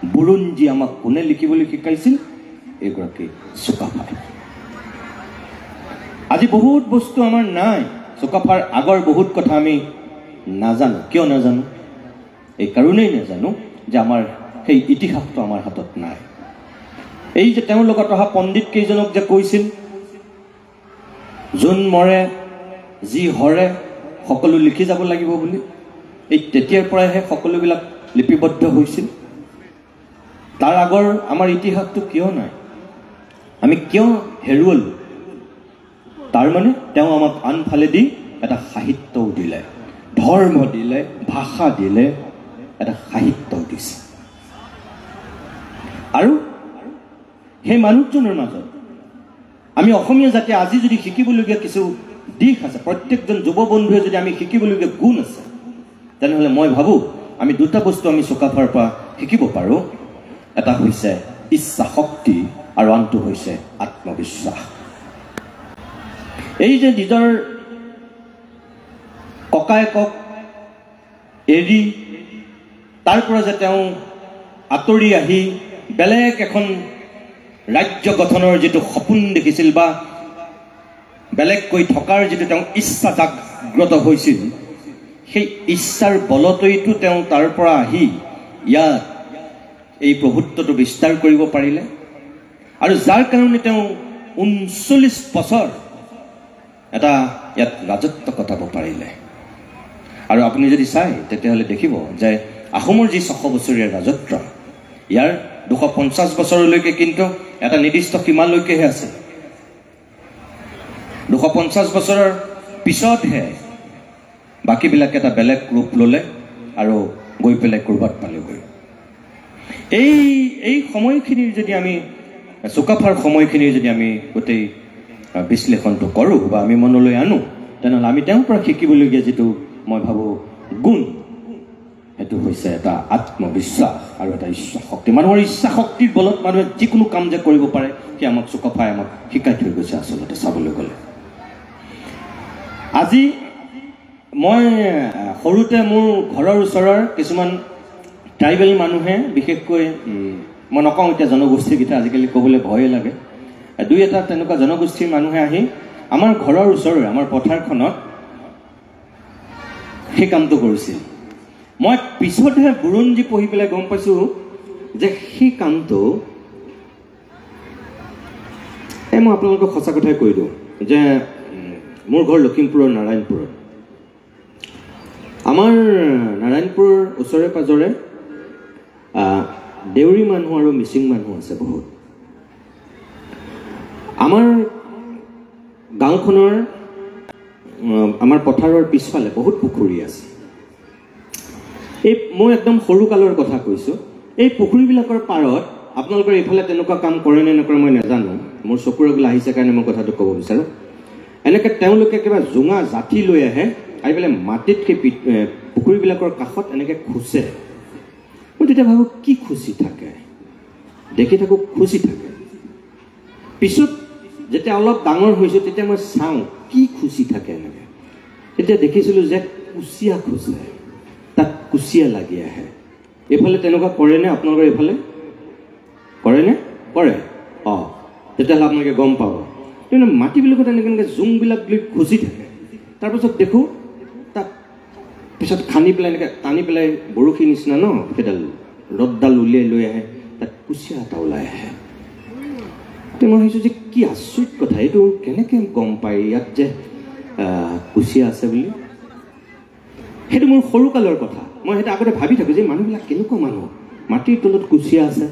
বুৰঞ্জী আমাক কোনে লিখিবলৈ শিকাইছিল? এগৰাকী চুকাফাই। আজি বহুত বস্তু আমাৰ নাই, চুকাফাৰ আগৰ বহুত কথা আমি নাজানো। কিয় নাজানো? এই কাৰণেই নাজানো যে আমাৰ সেই ইতিহাসটো আমাৰ হাতত নাই। এই যে তেওঁৰ লগত অহা পণ্ডিত কেইজনক যে কৈছিল, যোন মৰে যি হৰে সকলো লিখি যাব লাগিব বুলি, এই তেতিয়াৰ পৰাইহে সকলোবিলাক লিপিবদ্ধ হৈছিল। তাৰ আগৰ আমাৰ ইতিহাসটো কিয় নাই? আমি কিয় হেৰুৱালো? তাৰমানে তেওঁ আমাক আনফালেদি এটা সাহিত্যও দিলে, ধৰ্ম দিলে, ভাষা দিলে, এটা সাহিত্যও দিছে। আৰু সেই মানুহজনৰ মাজত আমি অসমীয়া জাতিয়ে আজি যদি শিকিবলগীয়া কিছু দিশ আছে, প্ৰত্যেকজন যুৱ বন্ধুৱে যদি আমি শিকিবলগীয়া গুণ আছে, তেনেহ'লে মই ভাবোঁ আমি দুটা বস্তু আমি চুকাফাৰ পৰা শিকিব পাৰোঁ। এটা হৈছে ইচ্ছা শক্তি আৰু আনটো হৈছে আত্মবিশ্বাস। এই যে নিজৰ ককায়েকক এৰি তাৰ পৰা যে তেওঁ আঁতৰি আহি বেলেগ এখন ৰাজ্য গঠনৰ যিটো সপোন দেখিছিল বা বেলেগকৈ থকাৰ যিটো তেওঁ ইচ্ছা জাগ্ৰত হৈছিল, সেই ইচ্ছাৰ বলতেইতো তেওঁ তাৰ পৰা আহি ইয়াত এই প্ৰভুত্বটো বিস্তাৰ কৰিব পাৰিলে। আৰু যাৰ কাৰণে তেওঁ 39 বছৰ এটা ইয়াত ৰাজত্ব কটাব পাৰিলে। আৰু আপুনি যদি চায় তেতিয়াহ'লে দেখিব যে আহোমৰ যি 600 বছৰীয়া ৰাজত্ব, ইয়াৰ 250 বছৰলৈকে কিন্তু এটা নিৰ্দিষ্ট সীমালৈকেহে আছে। 250 বছৰৰ পিছতহে বাকীবিলাকে এটা বেলেগ ৰূপ ল'লে আৰু গৈ পেলাই ক'ৰবাত পালেগৈ। এই সময়খিনিৰ যদি আমি চুকাফাৰ সময়খিনিৰ যদি আমি গোটেই বিশ্লেষণটো কৰোঁ বা আমি মনলৈ আনো, তেনেহ'লে আমি তেওঁৰ পৰা শিকিবলগীয়া যিটো মই ভাবোঁ গুণ, সেইটো হৈছে এটা আত্মবিশ্বাস আৰু এটা ইচ্ছা শক্তি। মানুহৰ ইচ্ছা শক্তিৰ বলত মানুহে যিকোনো কাম যে কৰিব পাৰে, সেই আমাক চুকাফাই আমাক শিকাই থৈ গৈছে। আচলতে চাবলৈ গ'লে আজি মই সৰুতে মোৰ ঘৰৰ ওচৰৰ কিছুমান ট্ৰাইবেল মানুহে, বিশেষকৈ মই নকওঁ এতিয়া জনগোষ্ঠীকেইটা, আজিকালি ক'বলৈ ভয়ে লাগে, দুই এটা তেনেকুৱা জনগোষ্ঠীৰ মানুহে আহি আমাৰ ঘৰৰ ওচৰৰে আমাৰ পথাৰখনত সেই কামটো কৰিছিল। মই পিছতহে বুৰঞ্জী পঢ়ি পেলাই গম পাইছোঁ যে সেই কামটো, মই আপোনালোকক সঁচা কথাই কৈ দিওঁ যে মোৰ ঘৰ লখিমপুৰৰ নাৰায়ণপুৰত। আমাৰ নাৰায়ণপুৰৰ ওচৰে পাজৰে দেউৰী মানুহ আৰু মিচিং মানুহ আছে বহুত। আমাৰ গাঁওখনৰ আমাৰ পথাৰৰ পিছফালে বহুত পুখুৰী আছে। মই একদম সৰুকালৰ কথা কৈছোঁ। এই পুখুৰীবিলাকৰ পাৰত আপোনালোকৰ এইফালে তেনেকুৱা কাম কৰে নে নকৰে মই নাজানো, মোৰ চকুৰ আগলৈ আহিছে কাৰণে মই কথাটো ক'ব বিচাৰোঁ। এনেকৈ তেওঁলোকে কিবা জোঙা জাঠি লৈ আহি পেলাই মাটিত সেই পুখুৰীবিলাকৰ কাষত এনেকৈ খুচে। মই তেতিয়া ভাবোঁ কি খুচি থাকে, দেখি থাকোঁ খুচি থাকে। পিছত যেতিয়া অলপ ডাঙৰ হৈছোঁ তেতিয়া মই চাওঁ কি খুচি থাকে এনেকৈ। তেতিয়া দেখিছিলোঁ যে কুচিয়া খুচে, তাত কুচিয়া লাগি আহে। এইফালে তেনেকুৱা কৰেনে আপোনালোকৰ? এইফালে কৰেনে? কৰে। তেতিয়াহ'লে আপোনালোকে গম পাব। কিন্তু মাটিবিলাকত এনেকৈ জোংবিলাক লৈ খুচি থাকে। তাৰপাছত দেখোঁ তাত পিছত খান্দি পেলাই এনেকৈ টানি পেলাই বৰশী নিচিনা ন, সেইডাল ৰদডাল উলিয়াই লৈ আহে, তাত কুচিয়া এটা ওলাই আহে। মই ভাবিছোঁ যে কি আচৰিত কথা, এইটো কেনেকৈ গম পায় ইয়াত যে কুচিয়া আছে বুলি। সেইটো মোৰ সৰুকালৰ কথা। মই সেইটো আগতে ভাবি থাকোঁ যে মানুহবিলাক কেনেকুৱা মানুহ, মাটিৰ তলত কুচিয়া আছে,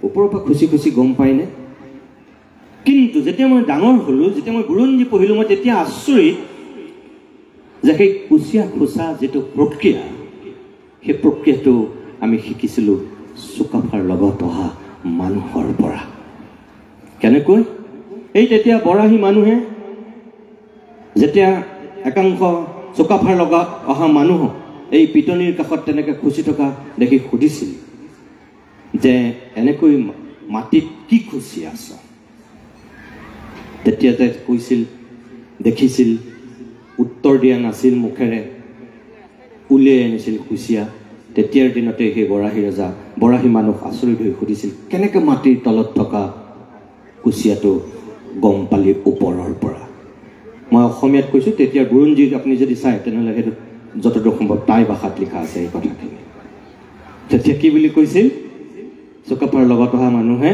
ওপৰৰ পৰা খুচি খুচি গম পায়নে। কিন্তু যেতিয়া মই ডাঙৰ হ'লোঁ, যেতিয়া মই বুৰঞ্জী পঢ়িলোঁ, মই তেতিয়া আচৰিত যে সেই কুচিয়া খোচা যিটো প্ৰক্ৰিয়া, সেই প্ৰক্ৰিয়াটো আমি শিকিছিলোঁ চুকাফাৰ লগত অহা মানুহৰ পৰা। কেনেকৈ? এই তেতিয়া বৰাহী মানুহে যেতিয়া একাংশ চুকাফাৰ লগত অহা মানুহক এই পিটনিৰ কাষত তেনেকৈ খুচি থকা দেখি সুধিছিল যে এনেকৈ মাটিত কি খুচি আছ? তেতিয়া কৈছিল, দেখিছিল, উত্তৰ দিয়া নাছিল, মুখেৰে উলিয়াই আনিছিল কুচিয়া। তেতিয়াৰ দিনতে সেই বৰাহী ৰজা বৰাহী মানুহ আচৰিত হৈ সুধিছিল কেনেকৈ মাটিৰ তলত থকা কুচিয়াটো গম পালি ওপৰৰ পৰা মই অসমীয়াত কৈছোঁ তেতিয়া বুৰঞ্জী আপুনি যদি চায় তেনেহ'লে সেইটো যতদূৰ সম্ভৱ টাই ভাষাত লিখা আছে এই কথাখিনি তেতিয়া কি বুলি কৈছিল চুকাফাৰ লগত অহা মানুহে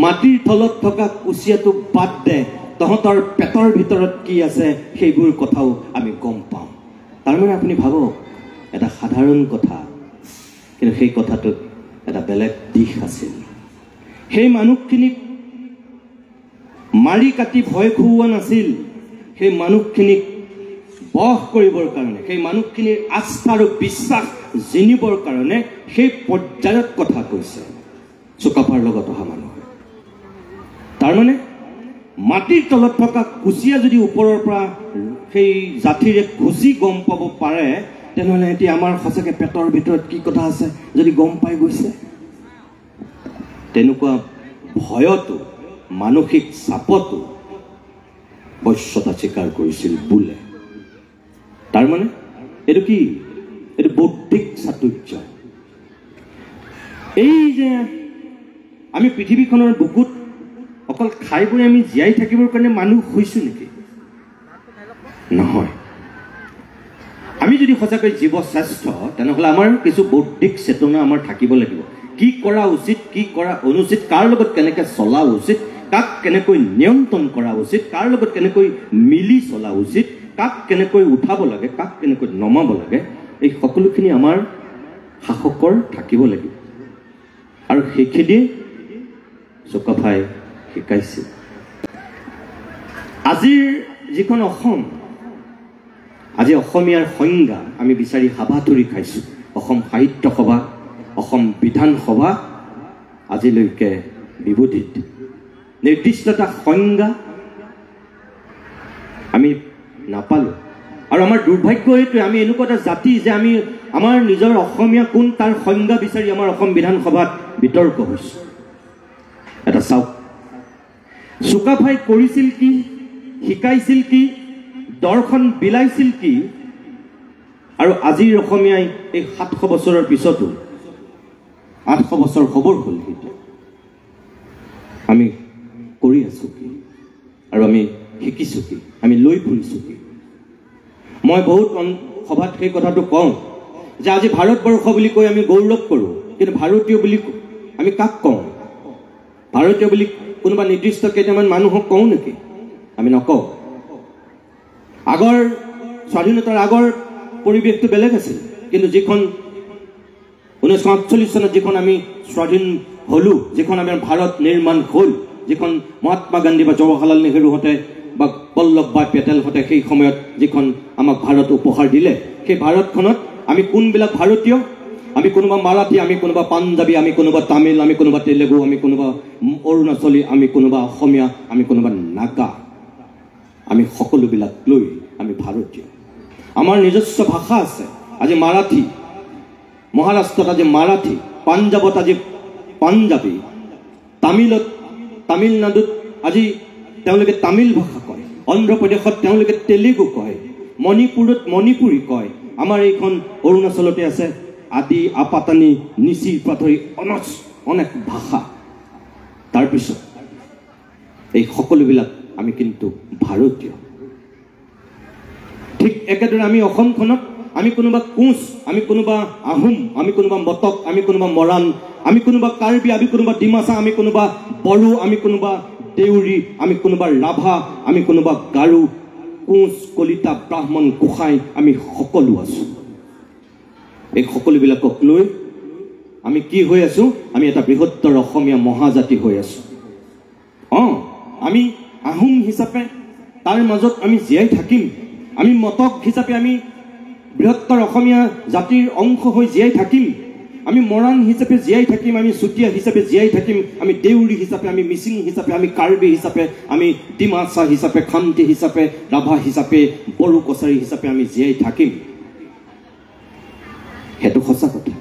মাটিৰ তলত থকা কুচিয়াটো বাদ দে তহঁতৰ পেটৰ ভিতৰত কি আছে সেইবোৰ কথাও আমি গম পাওঁ তাৰমানে আপুনি ভাবক এটা সাধাৰণ কথা কিন্তু সেই কথাটোত এটা বেলেগ দিশ আছিল সেই মানুহখিনিক মাৰি কাটি ভয় খুওৱা নাছিল সেই মানুহখিনিক বহ কৰিবৰ কাৰণে সেই মানুহখিনিৰ আস্থা আৰু বিশ্বাস জিনিবৰ কাৰণে সেই পৰ্যায়ত কথা কৈছে চুকাফাৰ লগত অহা মানুহে তাৰমানে মাটিৰ তলত থকা কুচিয়া যদি ওপৰৰ পৰা সেই জাতিৰে খুচি গম পাব পাৰে তেনেহ'লে এতিয়া আমাৰ সঁচাকৈ পেটৰ ভিতৰত কি কথা আছে যদি গম পাই গৈছে তেনেকুৱা ভয়তো মানসিক চাপতো বশ্যতা স্বীকাৰ কৰিছিল বোলে তাৰমানে এইটো কি এইটো বৌদ্ধিক চাতুৰ্য এই যে আমি পৃথিৱীখনৰ বুকুত অকল খাই বৈ আমি জীয়াই থাকিবৰ কাৰণে মানুহ হৈছোঁ নেকি নহয় আমি যদি সঁচাকৈ জীৱ শ্ৰেষ্ঠ তেনেহ'লে আমাৰ কিছু বৌদ্ধিক চেতনা আমাৰ থাকিব লাগিব কি কৰা উচিত কি কৰা অনুচিত কাৰ লগত কেনেকৈ চলা উচিত কাক কেনেকৈ নিয়ন্ত্ৰণ কৰা উচিত কাৰ লগত কেনেকৈ মিলি চলা উচিত কাক কেনেকৈ উঠাব লাগে কাক কেনেকৈ নমাব লাগে এই সকলোখিনি আমাৰ শাসকৰ থাকিব লাগিব আৰু সেইখিনি চুকাফাই শিকাইছিল আজিৰ যিখন অসম আজি অসমীয়াৰ সংজ্ঞা আমি বিচাৰি হাবাথুৰি খাইছোঁ অসম সাহিত্য সভা অসম বিধানসভা আজিলৈকে বিবোধিত নিৰ্দিষ্ট এটা সংজ্ঞা আমি নাপালোঁ আৰু আমাৰ দুৰ্ভাগ্য এইটোৱে আমি এনেকুৱা এটা জাতি যে আমি আমাৰ নিজৰ অসমীয়া কোন তাৰ সংজ্ঞা বিচাৰি আমাৰ অসম বিধানসভাত বিতৰ্ক হৈছোঁ এটা চাওক চুকাফাই কৰিছিল কি শিকাইছিল কি দৰ্শন বিলাইছিল কি আৰু আজিৰ অসমীয়াই এই 700 বছৰৰ পিছতো 800 বছৰ খবৰ হ'ল সেইটো আমি কৰি আছোঁ কি আৰু আমি শিকিছোঁ কি আমি লৈ ফুৰিছোঁ কি মই বহুত সভাত সেই কথাটো কওঁ যে আজি ভাৰতবৰ্ষ বুলি কৈ আমি গৌৰৱ কৰোঁ কিন্তু ভাৰতীয় বুলি আমি কাক কওঁ ভাৰতীয় বুলি কোনোবা নিৰ্দিষ্ট কেইটামান মানুহক কওঁ নেকি আমি নকওঁ আগৰ স্বাধীনতাৰ আগৰ পৰিৱেশটো বেলেগ আছিল কিন্তু যিখন 1948 চনত যিখন আমি স্বাধীন হ'লোঁ যিখন আমাৰ ভাৰত নিৰ্মাণ হ'ল যিখন মহাত্মা গান্ধী বা জৱাহৰলাল নেহৰুহঁতে বা বল্লভভাই পেটেলহঁতে সেই সময়ত যিখন আমাক ভাৰত উপহাৰ দিলে সেই ভাৰতখনত আমি কোনবিলাক ভাৰতীয় আমি কোনোবা মাৰাঠী আমি কোনোবা পাঞ্জাবী আমি কোনোবা তামিল আমি কোনোবা তেলেগু আমি কোনোবা অৰুণাচলী আমি কোনোবা অসমীয়া আমি কোনোবা নাগা আমি সকলোবিলাক লৈ আমি ভাৰতীয় আমাৰ নিজস্ব ভাষা আছে আজি মাৰাঠী মহাৰাষ্ট্ৰত আজি মাৰাঠী পাঞ্জাবত আজি পাঞ্জাবী তামিলনাডুত আজি তেওঁলোকে তামিল ভাষা কয় অন্ধ্ৰপ্ৰদেশত তেওঁলোকে তেলেগু কয় মণিপুৰত মণিপুৰী কয় আমাৰ এইখন অৰুণাচলতে আছে আদি আপাতানি নিচি পাথৰি অনেক ভাষা তাৰপিছত এই সকলোবিলাক আমি কিন্তু ভাৰতীয় ঠিক একেদৰে আমি অসমখনত আমি কোনোবা কোচ আমি কোনোবা আহোম আমি কোনোবা মটক আমি কোনোবা মৰাণ আমি কোনোবা কাৰ্বি আমি কোনোবা ডিমাচা আমি কোনোবা বড়ো আমি কোনোবা দেউৰী আমি কোনোবা ৰাভা আমি কোনোবা গাৰো কোচ কলিতা ব্ৰাহ্মণ গোসাঁই আমি সকলো আছোঁ এই সকলোবিলাকক লৈ আমি কি হৈ আছোঁ আমি এটা বৃহত্তৰ অসমীয়া মহাজাতি হৈ আছোঁ আমি আহোম হিচাপে তাৰ মাজত আমি জীয়াই থাকিম আমি মটক হিচাপে আমি বৃহত্তৰ অসমীয়া জাতিৰ অংশ হৈ জীয়াই থাকিম আমি মৰাণ হিচাপে জীয়াই থাকিম আমি চুতীয়া হিচাপে জীয়াই থাকিম আমি দেউৰী হিচাপে আমি মিচিং হিচাপে আমি কাৰ্বি হিচাপে আমি ডিমাচা হিচাপে খামতি হিচাপে ৰাভা হিচাপে বড়ো কছাৰী হিচাপে আমি জীয়াই থাকিম সেইটো সঁচা কথা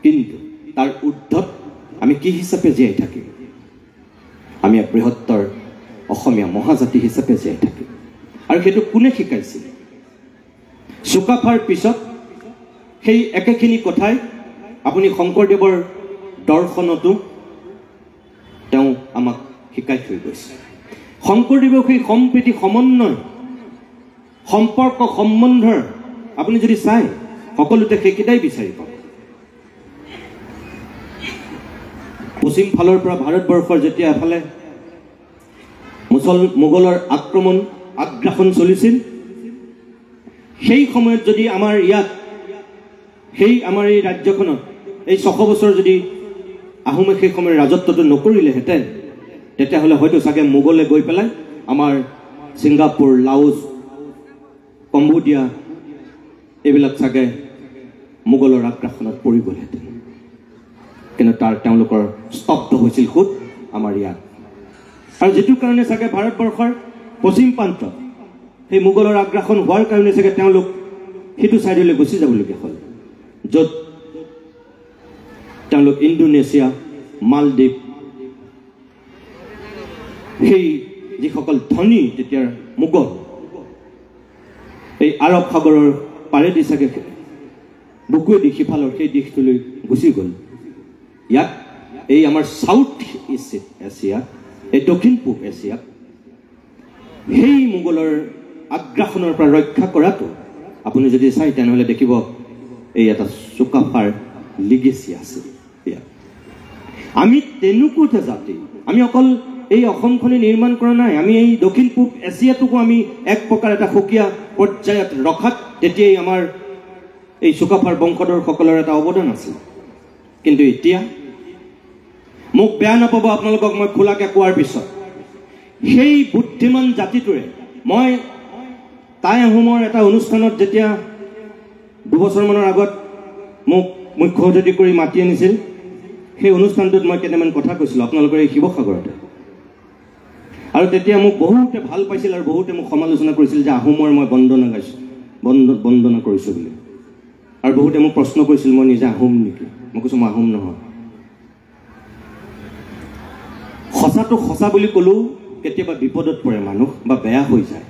কিন্তু তাৰ ঊৰ্ধত আমি কি হিচাপে জীয়াই থাকিম আমি এক বৃহত্তৰ অসমীয়া মহাজাতি হিচাপে জীয়াই থাকিম আৰু সেইটো কোনে শিকাইছিল চুকাফাৰ পিছত সেই একেখিনি কথাই আপুনি শংকৰদেৱৰ দৰ্শনতো তেওঁ আমাক শিকাই থৈ গৈছে। শংকৰদেৱৰ সেই সম্প্ৰীতি সমন্বয় সম্পৰ্ক সম্বন্ধৰ আপুনি যদি চাই সকলোতে সেইকেইটাই বিচাৰি পাব। পশ্চিম ফালৰ পৰা ভাৰতবৰ্ষৰ যেতিয়া এফালে মোগলৰ আক্ৰমণ আগ্ৰাসন চলিছিল, সেই সময়ত যদি আমাৰ ইয়াত আমাৰ এই ৰাজ্যখনত এই 600 বছৰ যদি আহোমে সেই সময়ৰ ৰাজত্বটো নকৰিলেহেঁতেন, তেতিয়াহ'লে হয়তো চাগে মোগলে গৈ পেলাই আমাৰ ছিংগাপুৰ, লাওছ, কম্বোডিয়া এইবিলাক চাগে মোগলৰ আগ্ৰাসনত পৰি গ'লহেঁতেন। কিন্তু তেওঁলোকৰ স্তব্ধ হৈছিল ক'ত? আমাৰ ইয়াত। আৰু যিটো কাৰণে চাগে ভাৰতবৰ্ষৰ পশ্চিম প্ৰান্তত সেই মোগলৰ আগ্ৰাসন হোৱাৰ কাৰণে চাগে তেওঁলোক সেইটো ছাইডলৈ গুচি যাবলগীয়া হ'ল, য'ত তেওঁলোক ইণ্ডোনেছিয়া, মালদ্বীপ, সেই যিসকল ধনী তেতিয়াৰ মোগল এই আৰৱ সাগৰৰ পাৰেদি চাগে বুকুৱেদি সিফালৰ সেই দিশটোলৈ গুচি গ'ল। ইয়াত এই আমাৰ চাউথ ইষ্ট এছিয়া, এই দক্ষিণ পূব এছিয়াক সেই মোগলৰ আগ্ৰাসনৰ পৰা ৰক্ষা কৰাটো আপুনি যদি চাই তেনেহ'লে দেখিব এই এটা চুকাফাৰ লিগেচি আছে। আমি তেনেকুৱা জাতি, আমি অকল এই অসমখনে নিৰ্মাণ কৰা নাই, আমি এই দক্ষিণ পূব এছিয়াটোকো আমি এক প্ৰকাৰ এটা সুকীয়া পৰ্যায়ত ৰখাত তেতিয়াই আমাৰ এই চুকাফাৰ বংশধৰসকলৰ এটা অৱদান আছিল। কিন্তু এতিয়া মোক বেয়া নাপাব আপোনালোকক মই খোলাকৈ কোৱাৰ পিছত, সেই বুদ্ধিমান জাতিটোৰে মই টাই আহোমৰ এটা অনুষ্ঠানত যেতিয়া 2 বছৰমানৰ আগত মোক মুখ্য অতিথি কৰি মাতি আনিছিল, সেই অনুষ্ঠানটোত মই কেইটামান কথা কৈছিলোঁ আপোনালোকৰ এই শিৱসাগৰতে। আৰু তেতিয়া মোক বহুতে ভাল পাইছিল আৰু বহুতে মোক সমালোচনা কৰিছিল যে আহোমৰ মই বন্দনা গাইছোঁ, বন্দনা কৰিছোঁ বুলি। আৰু বহুতে মোক প্ৰশ্ন কৰিছিল মই নিজে আহোম নেকি? মই কৈছোঁ মই আহোম নহয়। সঁচাটো সঁচা বুলি ক'লেও কেতিয়াবা বিপদত পৰে মানুহ বা বেয়া হৈ যায়।